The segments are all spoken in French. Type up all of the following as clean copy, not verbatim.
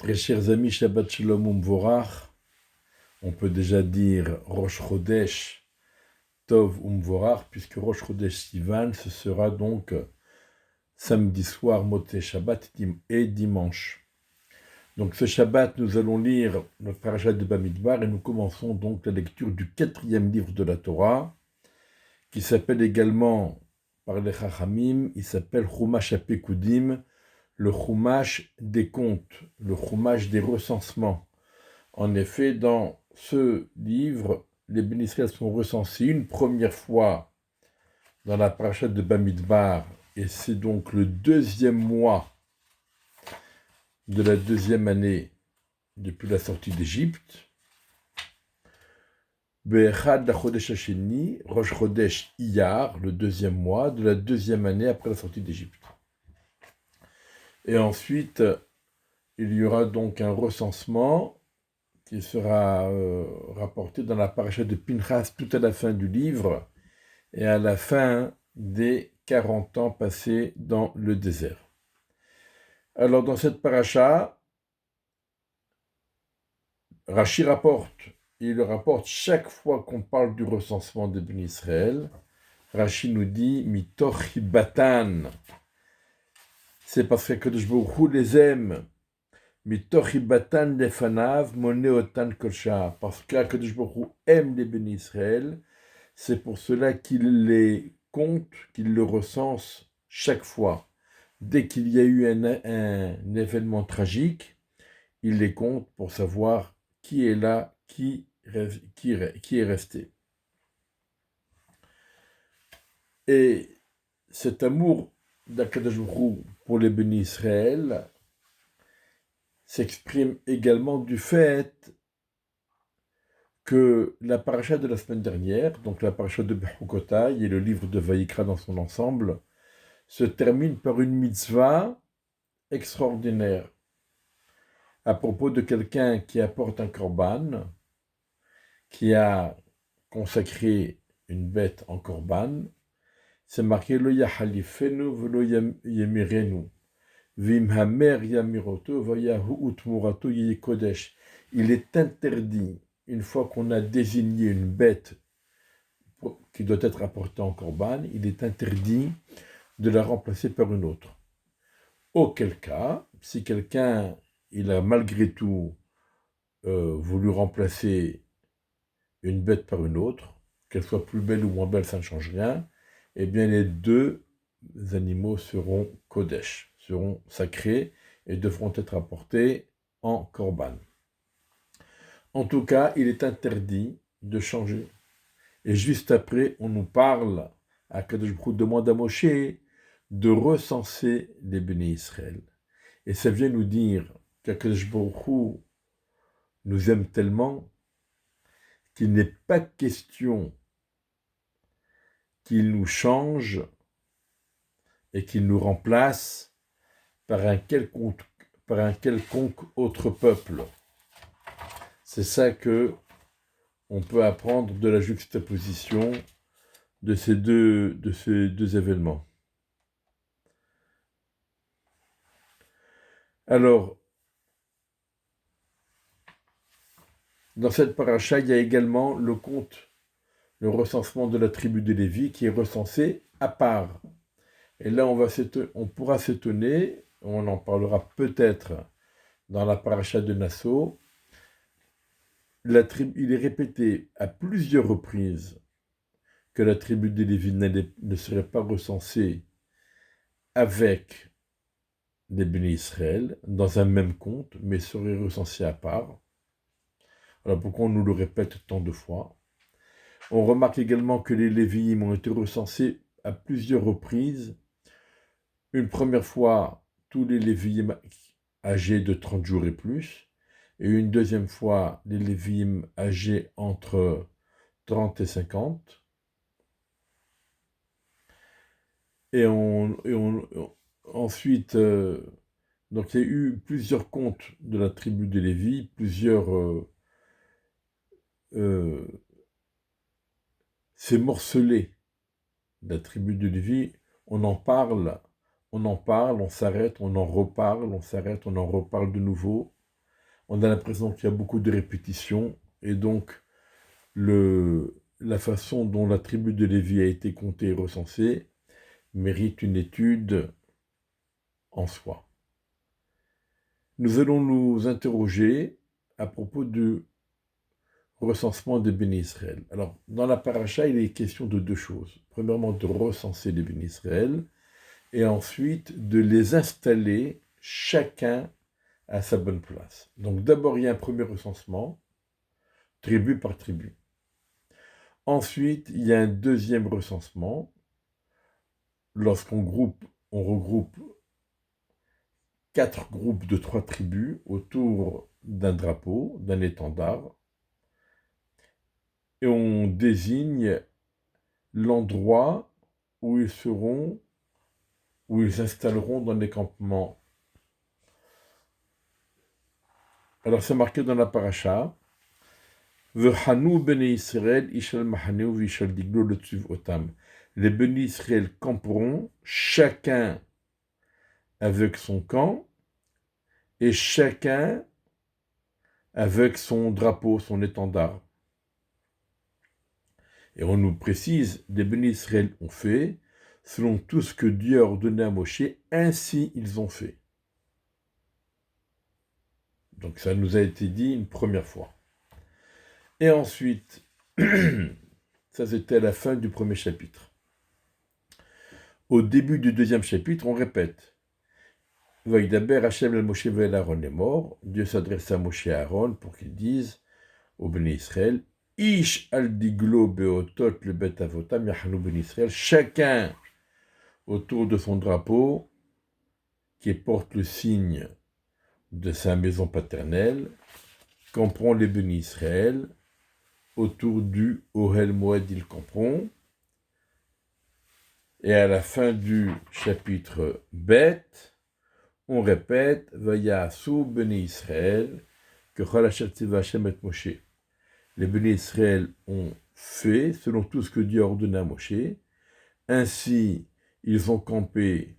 Très chers amis, Shabbat Shalom Umvorach. On peut déjà dire Rosh Chodesh Tov Umvorach, puisque Rosh Chodesh Sivan, ce sera donc samedi soir, Motzei Shabbat et dimanche. Donc ce Shabbat, nous allons lire notre parashat de Bamidbar et nous commençons donc la lecture du 4e livre de la Torah, qui s'appelle également, par les Chachamim, il s'appelle Chumash HaPekudim, le Chumash des comptes, le Chumash des recensements. En effet, dans ce livre, les bénis Israël sont recensés une première fois dans la parashat de Bamidbar, et c'est donc le 2e mois de la 2e année depuis la sortie d'Égypte. Be'echad lachodesh hasheni, Rosh Chodesh Iyar, le 2e mois de la 2e année après la sortie d'Égypte. Et ensuite, il y aura donc un recensement qui sera rapporté dans la parasha de Pinchas tout à la fin du livre et à la fin des 40 ans passés dans le désert. Alors dans cette parasha, Rashi il rapporte chaque fois qu'on parle du recensement des bénis Israël, Rashi nous dit « Mitoch hibatan », c'est parce que Kadosh Baruch Hu les aime, Mitoch hibatan lefanav moneotan kolcha, parce que Kadosh Baruch Hu aime les bénis Israël, c'est pour cela qu'il les compte, qu'il le recense chaque fois. Dès qu'il y a eu un événement tragique, il les compte pour savoir qui est là, qui est resté. Et cet amour d'Akadosh Baruch Hu pour les bénis Israël s'exprime également du fait que la paracha de la semaine dernière, donc la paracha de Bechukotai et le livre de Vaïkra dans son ensemble, se termine par une mitzvah extraordinaire à propos de quelqu'un qui apporte un korban, qui a consacré une bête en korban. C'est marqué Lo yahalifenu velo yamirenu vim hamer yamiroto vayahu utmurato yikodesh. Il est interdit, une fois qu'on a désigné une bête qui doit être apportée en korban, il est interdit de la remplacer par une autre. Auquel cas, si quelqu'un il a malgré tout voulu remplacer une bête par une autre, qu'elle soit plus belle ou moins belle, ça ne change rien, eh bien les deux animaux seront kodesh, seront sacrés et devront être apportés en korban. En tout cas, il est interdit de changer. Et juste après, on nous parle, Akadosh Baruch Hu demande à Moshe de recenser les bénis Israël. Et ça vient nous dire qu'Akadosh Baruch Hu nous aime tellement qu'il n'est pas question qu'il nous change et qu'il nous remplace par un quelconque autre peuple. C'est ça que on peut apprendre de la juxtaposition de ces deux événements. Alors, dans cette paracha, il y a également le recensement de la tribu de Lévi qui est recensé à part. Et là, on pourra s'étonner, on en parlera peut-être dans la paracha de Nassau. Il est répété à plusieurs reprises que la tribu de Lévi ne serait pas recensée avec les bénis Israël dans un même compte, mais serait recensée à part. Alors pourquoi on nous le répète tant de fois? On remarque également que les Lévi'im ont été recensés à plusieurs reprises. Une première fois, tous les Lévi'im âgés de 30 jours et plus, et une deuxième fois, les Lévi'im âgés entre 30 et 50. Ensuite, donc il y a eu plusieurs comptes de la tribu de Lévi, plusieurs c'est morcelé. La tribu de Lévi, on en parle, on s'arrête, on en reparle, on s'arrête, on en reparle de nouveau. On a l'impression qu'il y a beaucoup de répétitions, et donc la façon dont la tribu de Lévi a été comptée et recensée mérite une étude en soi. Nous allons nous interroger à propos du recensement des bénis Israël. Alors, dans la paracha, il est question de deux choses. Premièrement, de recenser les bénis Israël, et ensuite de les installer chacun à sa bonne place. Donc d'abord, il y a un premier recensement, tribu par tribu. Ensuite, il y a un deuxième recensement, lorsqu'on regroupe 4 groupes de 3 tribus autour d'un drapeau, d'un étendard, et on désigne l'endroit où ils s'installeront dans les campements. Alors c'est marqué dans la paracha, V'chanu bnei Israël ishal mahaneu v'ishal diglo letzuv otam. Les bénis Israël camperont, chacun avec son camp, et chacun avec son drapeau, son étendard. Et on nous précise, les bénis Israël ont fait, selon tout ce que Dieu a ordonné à Moshe, ainsi ils ont fait. Donc ça nous a été dit une première fois. Et ensuite, ça c'était la fin du premier chapitre. Au début du deuxième chapitre, on répète. Vaïdaber Hachem el Moshe ve'el Aaron est mort. Dieu s'adresse à Moshe et à Aaron pour qu'ils disent au béni Israël, Ish al diglo beotot le bet avotam yachanu béni Israël. Chacun autour de son drapeau qui porte le signe de sa maison paternelle, camperont les bénis Israël autour du Ohel Moed, ils camperont. Et à la fin du chapitre Bet, on répète Vayasu Beni Israël, que Chalachat Hashem et Moshe. Les Beni Israël ont fait selon tout ce que Dieu a ordonné à Moshe. Ainsi, ils ont campé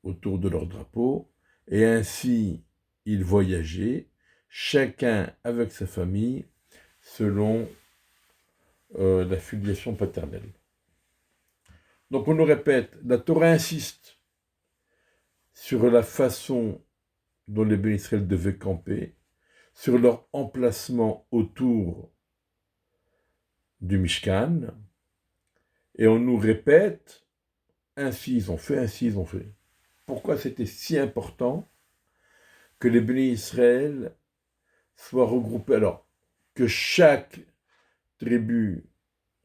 autour de leur drapeau, et ainsi ils voyageaient, chacun avec sa famille, selon la filiation paternelle. Donc on nous répète, la Torah insiste sur la façon dont les bénis Israël devaient camper, sur leur emplacement autour du Mishkan, et on nous répète, ainsi ils ont fait, ainsi ils ont fait. Pourquoi c'était si important que les bénis Israël soient regroupés, alors que chaque tribu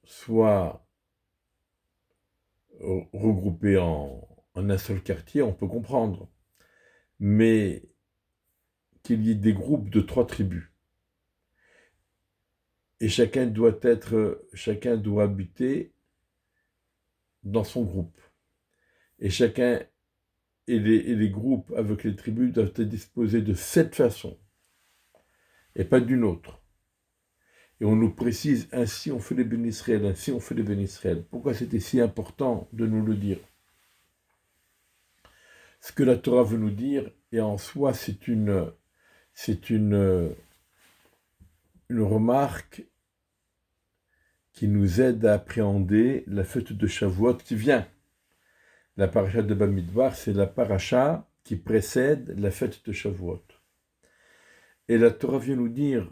soit regroupée en un seul quartier, on peut comprendre, mais qu'il y ait des groupes de 3 tribus. Et chacun doit habiter dans son groupe. Et les groupes avec les tribus doivent être disposés de cette façon, et pas d'une autre. Et on nous précise, ainsi on fait les bénis Israël, ainsi on fait les bénis Israël. Pourquoi c'était si important de nous le dire? Ce que la Torah veut nous dire, et en soi c'est une remarque qui nous aide à appréhender la fête de Shavuot qui vient. La paracha de Bamidbar, c'est la paracha qui précède la fête de Shavuot. Et la Torah vient nous dire,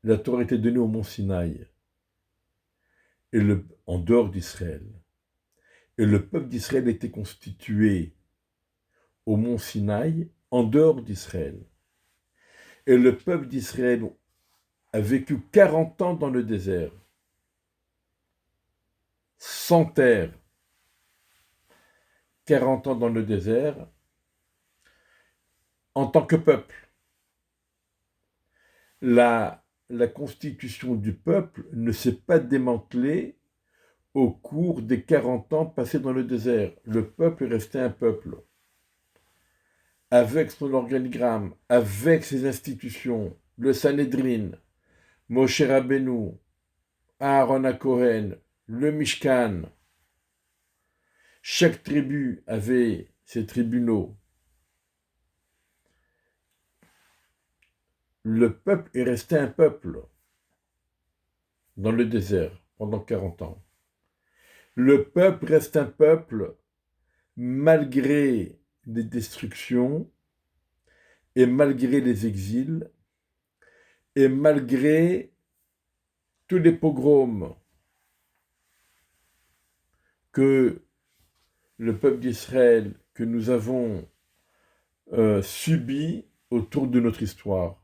la Torah était donnée au mont Sinaï, en dehors d'Israël. Et le peuple d'Israël était constitué au mont Sinaï, en dehors d'Israël. Et le peuple d'Israël a vécu 40 ans dans le désert, sans terre. 40 ans dans le désert, en tant que peuple. La constitution du peuple ne s'est pas démantelée au cours des 40 ans passés dans le désert. Le peuple est resté un peuple, avec son organigramme, avec ses institutions, le Sanhedrin, Moshe Rabbeinu, Aaron HaKohen, le Mishkan. Chaque tribu avait ses tribunaux, le peuple est resté un peuple dans le désert pendant 40 ans. Le peuple reste un peuple malgré les destructions et malgré les exils et malgré tous les pogroms que le peuple d'Israël, que nous avons subis autour de notre histoire.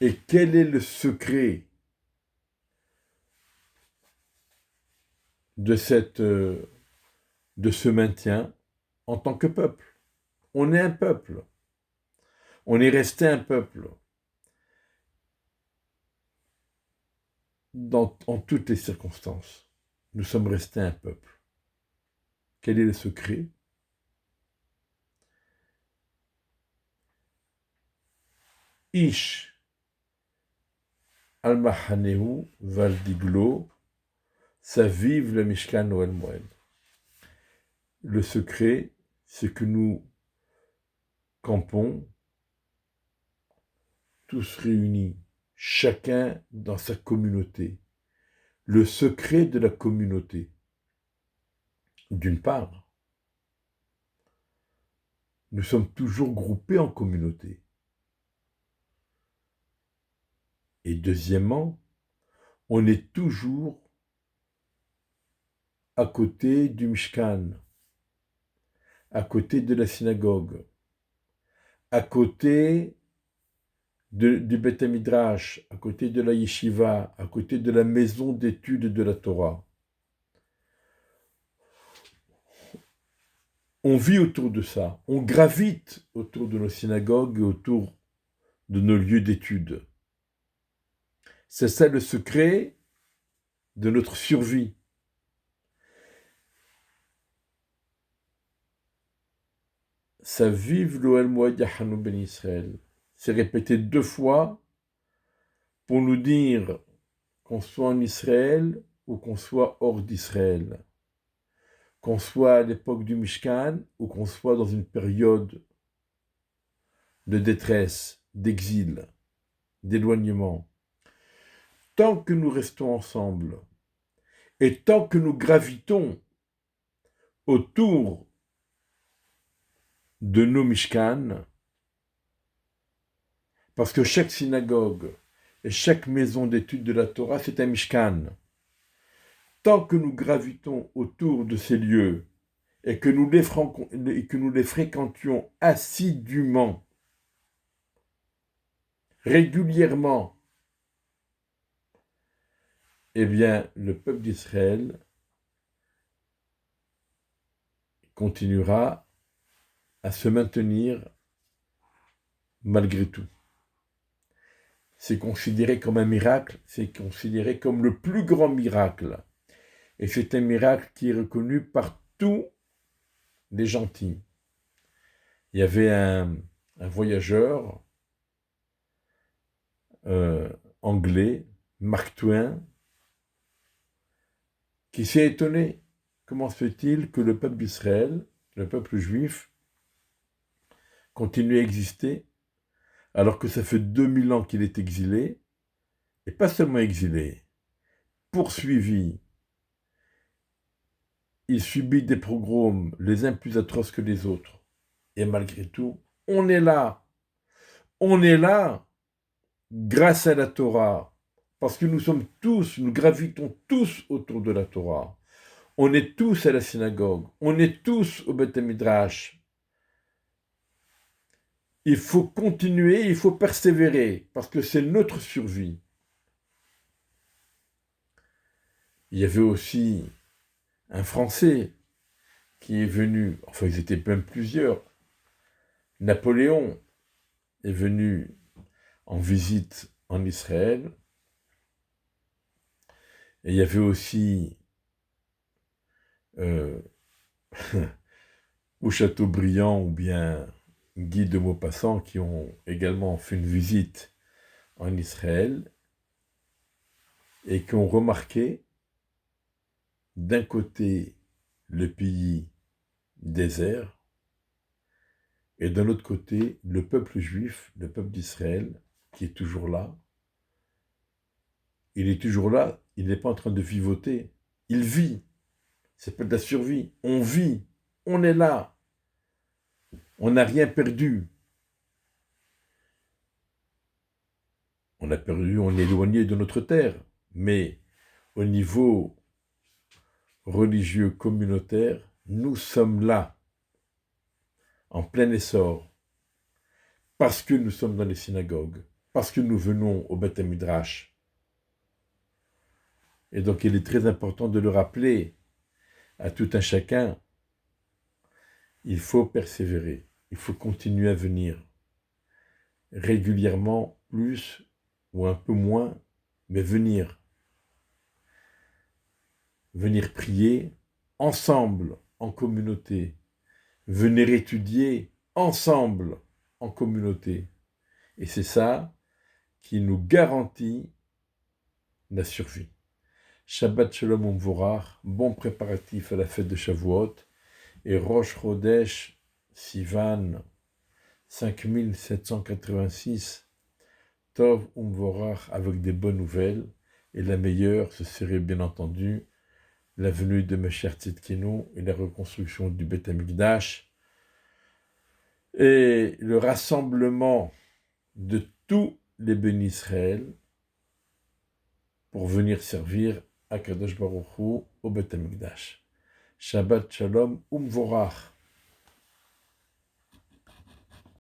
Et quel est le secret de ce maintien en tant que peuple? On est un peuple. On est resté un peuple en toutes les circonstances. Nous sommes restés un peuple. Quel est le secret? Ish al-Mahanehu Valdiglo, ça vive le Mishkan Noël Moël. Le secret, c'est que nous campons tous réunis, chacun dans sa communauté. Le secret de la communauté. D'une part, nous sommes toujours groupés en communauté. Et deuxièmement, on est toujours à côté du Mishkan, à côté de la synagogue, à côté du Beth Midrash, à côté de la yeshiva, à côté de la maison d'études de la Torah. On vit autour de ça, on gravite autour de nos synagogues et autour de nos lieux d'études. C'est ça le secret de notre survie. Ça vive l'Oel Moed Yahanu Ben Israël. C'est répété 2 fois pour nous dire qu'on soit en Israël ou qu'on soit hors d'Israël. Qu'on soit à l'époque du Mishkan ou qu'on soit dans une période de détresse, d'exil, d'éloignement. Tant que nous restons ensemble et tant que nous gravitons autour de nos Mishkan, parce que chaque synagogue et chaque maison d'études de la Torah, c'est un Mishkan. Tant que nous gravitons autour de ces lieux et que nous les fréquentions assidûment, régulièrement, eh bien, le peuple d'Israël continuera à se maintenir malgré tout. C'est considéré comme un miracle, c'est considéré comme le plus grand miracle. Et c'est un miracle qui est reconnu par tous les gentils. Il y avait un voyageur anglais, Mark Twain, qui s'est étonné. Comment se fait-il que le peuple d'Israël, le peuple juif, continue à exister alors que ça fait 2000 ans qu'il est exilé, et pas seulement exilé, poursuivi. Il subit des pogroms les uns plus atroces que les autres. Et malgré tout, on est là. On est là grâce à la Torah. Parce que nous gravitons tous autour de la Torah. On est tous à la synagogue. On est tous au Beth Midrash. Il faut continuer, il faut persévérer, parce que c'est notre survie. Il y avait aussi un Français qui est venu, enfin ils étaient même plusieurs. Napoléon est venu en visite en Israël. Et il y avait aussi ou Chateaubriand ou bien Guy de Maupassant qui ont également fait une visite en Israël et qui ont remarqué d'un côté le pays désert et d'un autre côté le peuple juif, le peuple d'Israël, qui est toujours là. Il est toujours là, il n'est pas en train de vivoter. Il vit. C'est pas de la survie. On vit. On est là. On n'a rien perdu. On a perdu, on est éloigné de notre terre. Mais au niveau religieux communautaire, nous sommes là, en plein essor, parce que nous sommes dans les synagogues, parce que nous venons au Beth Midrash. Et donc il est très important de le rappeler à tout un chacun. Il faut persévérer, il faut continuer à venir régulièrement, plus ou un peu moins, mais venir. Venir prier ensemble, en communauté. Venir étudier ensemble, en communauté. Et c'est ça qui nous garantit la survie. Shabbat Shalom Umvorach, bon préparatif à la fête de Shavuot, et Rosh Chodesh Sivan 5786, Tov Umvorach avec des bonnes nouvelles, et la meilleure, ce serait bien entendu la venue de Mashiach Tzidkenu et la reconstruction du Beth Amikdash, et le rassemblement de tous les bénis Israël pour venir servir à Kadosh Baruch Hu au Beth Amikdash. Shabbat Shalom Umvorach.